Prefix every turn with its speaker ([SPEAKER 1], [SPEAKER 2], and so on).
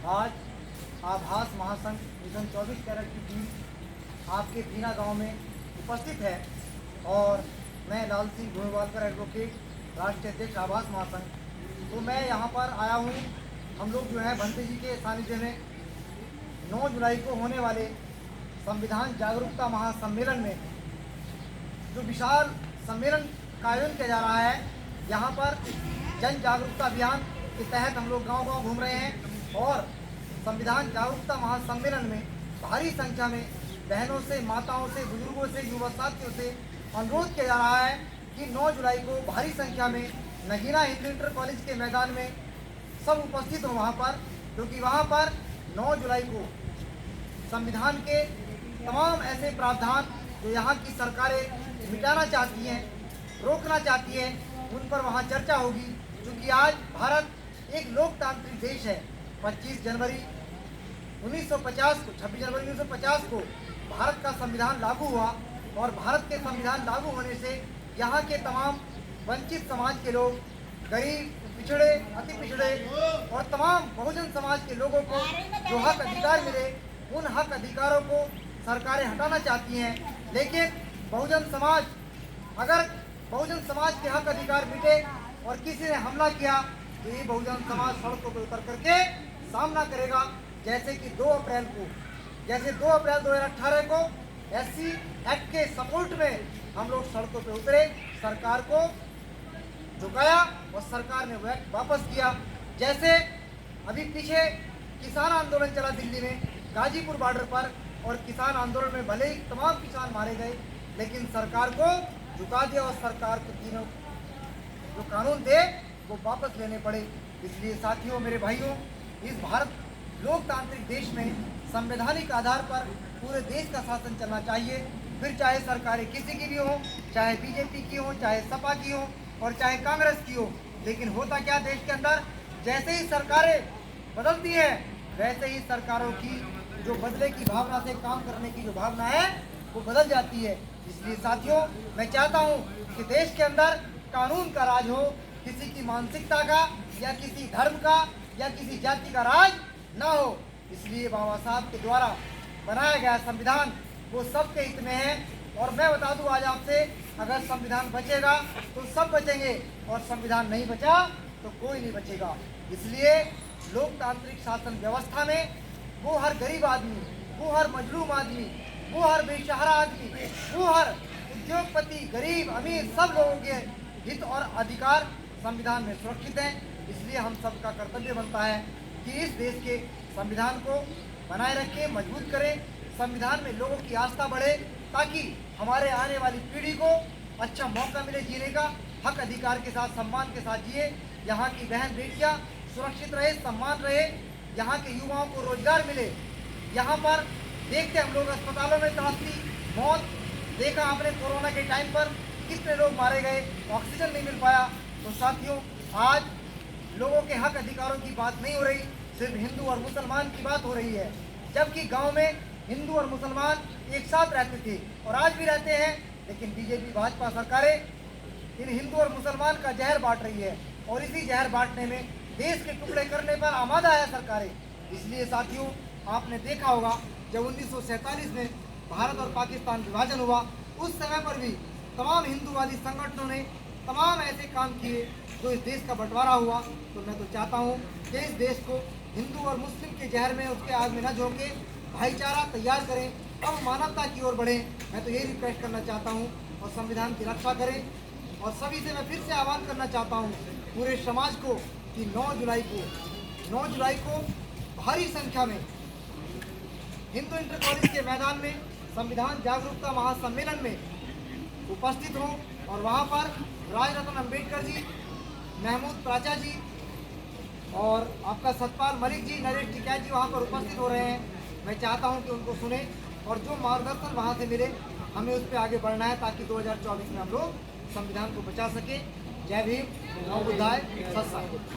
[SPEAKER 1] आज आभास महासंघ मिशन 24 कैरेट की टीम आपके भीना गांव में उपस्थित है और मैं लाल सिंह भूमिवालकर एडवोकेट, राष्ट्रीय अध्यक्ष आभास महासंघ। तो मैं यहाँ पर आया हूँ। हम लोग जो है भंते जी के सानिध्य में 9 जुलाई को होने वाले संविधान जागरूकता महासम्मेलन में जो विशाल सम्मेलन का आयोजन किया जा रहा है, यहाँ पर जन जागरूकता अभियान के तहत हम लोग गांव-गांव घूम रहे हैं और संविधान जागरूकता महासम्मेलन में भारी संख्या में बहनों से, माताओं से, बुजुर्गों से, युवा साथियों से अनुरोध किया जा रहा है कि 9 जुलाई को भारी संख्या में नगीना हिंदू इंटर कॉलेज के मैदान में सब उपस्थित हो वहाँ पर, क्योंकि वहाँ पर 9 जुलाई को संविधान के तमाम ऐसे प्रावधान जो यहाँ की सरकारें मिटाना चाहती हैं, रोकना चाहती हैं, उन पर वहाँ चर्चा होगी। क्योंकि आज भारत एक लोकतांत्रिक देश है। 25 जनवरी 1950 को 26 जनवरी 1950 को भारत का संविधान लागू हुआ और भारत के संविधान लागू होने से यहाँ के तमाम वंचित समाज के लोग, गरीब, पिछड़े, अति पिछड़े और तमाम बहुजन समाज के लोगों को जो हक अधिकार मिले, उन हक अधिकारों को सरकारें हटाना चाहती हैं। लेकिन बहुजन समाज, अगर बहुजन समाज के हक अधिकार मिटे और किसी ने हमला किया तो ये बहुजन समाज सड़कों पर उतर करके सामना करेगा। जैसे कि 2 अप्रैल 2018 को SC एक्ट के सपोर्ट में हम लोग सड़कों पर उतरे, सरकार को झुकाया और सरकार ने वह वापस किया। जैसे अभी पीछे किसान आंदोलन चला दिल्ली में, गाजीपुर बॉर्डर पर, और किसान आंदोलन में भले ही तमाम किसान मारे गए, लेकिन सरकार को झुका दिया और सरकार को तीनों जो कानून थे वो वापस लेने पड़े। इसलिए साथियों, मेरे भाइयों, इस भारत लोकतांत्रिक देश में संवैधानिक आधार पर पूरे देश का शासन चलना चाहिए। फिर चाहे सरकारें किसी की भी हो, चाहे बीजेपी की हो, चाहे सपा की हो और चाहे कांग्रेस की हो। लेकिन होता क्या देश के अंदर, जैसे ही सरकारें बदलती हैं वैसे ही सरकारों की जो बदले की भावना से काम करने की जो भावना है वो बदल जाती है। इसलिए साथियों, मैं चाहता हूँ कि देश के अंदर कानून का राज हो, किसी की मानसिकता का या किसी धर्म का या किसी जाति का राज ना हो। इसलिए बाबा साहब के द्वारा बनाया गया संविधान वो सबके हित में है। और मैं बता दूं आज आपसे, अगर संविधान बचेगा तो सब बचेंगे और संविधान नहीं बचा तो कोई नहीं बचेगा। इसलिए लोकतांत्रिक शासन व्यवस्था में वो हर गरीब आदमी, वो हर मजलूम आदमी, वो हर बेसहारा आदमी, वो हर उद्योगपति, गरीब, अमीर, सब लोगों के हित और अधिकार संविधान में सुरक्षित हैं। इसलिए हम सबका कर्तव्य बनता है कि इस देश के संविधान को बनाए रखें, मजबूत करें, संविधान में लोगों की आस्था बढ़े, ताकि हमारे आने वाली पीढ़ी को अच्छा मौका मिले जीने का, हक अधिकार के साथ, सम्मान के साथ जिए। यहाँ की बहन बेटियाँ सुरक्षित रहे, सम्मान रहे, यहाँ के युवाओं को रोजगार मिले। यहाँ पर देखते हम लोग अस्पतालों में तड़पती मौत देखा आपने, कोरोना के टाइम पर कितने लोग मारे गए, ऑक्सीजन नहीं मिल पाया। तो साथियों, आज लोगों के हक अधिकारों की बात नहीं हो रही, सिर्फ हिंदू और मुसलमान की बात हो रही है। जबकि गांव में हिंदू और मुसलमान एक साथ रहते थे और आज भी रहते हैं, लेकिन बीजेपी, भाजपा सरकारें इन हिंदू और मुसलमान का जहर बांट रही है और इसी जहर बांटने में, देश के टुकड़े करने पर आमादा है सरकारें। इसलिए साथियों, आपने देखा होगा जब 1947 में भारत और पाकिस्तान विभाजन हुआ, उस समय पर भी तमाम हिंदूवादी संगठनों ने तमाम ऐसे काम किए जो इस देश का बंटवारा हुआ। तो मैं तो चाहता हूँ कि इस देश को हिंदू और मुस्लिम के जहर में, उसके आग में न झोंके, भाईचारा तैयार करें, अब मानवता की ओर बढ़ें। मैं तो यही रिक्वेस्ट करना चाहता हूँ और संविधान की रक्षा करें। और सभी से मैं फिर से आह्वान करना चाहता हूँ पूरे समाज को कि 9 जुलाई को भारी संख्या में हिंदू इंटर कॉलेज के मैदान में संविधान जागरूकता महासम्मेलन में उपस्थित हों और वहाँ पर राजरत्न अम्बेडकर जी, महमूद प्राचा जी और आपका सतपाल मलिक जी, नरेश टिकैत जी वहाँ पर उपस्थित हो रहे हैं। मैं चाहता हूँ कि उनको सुने और जो मार्गदर्शन वहाँ से मिले, हमें उस पर आगे बढ़ना है ताकि 2024 में हम लोग संविधान को बचा सकें। जय भीम, नमो बुद्धाय, सत श्री अकाल।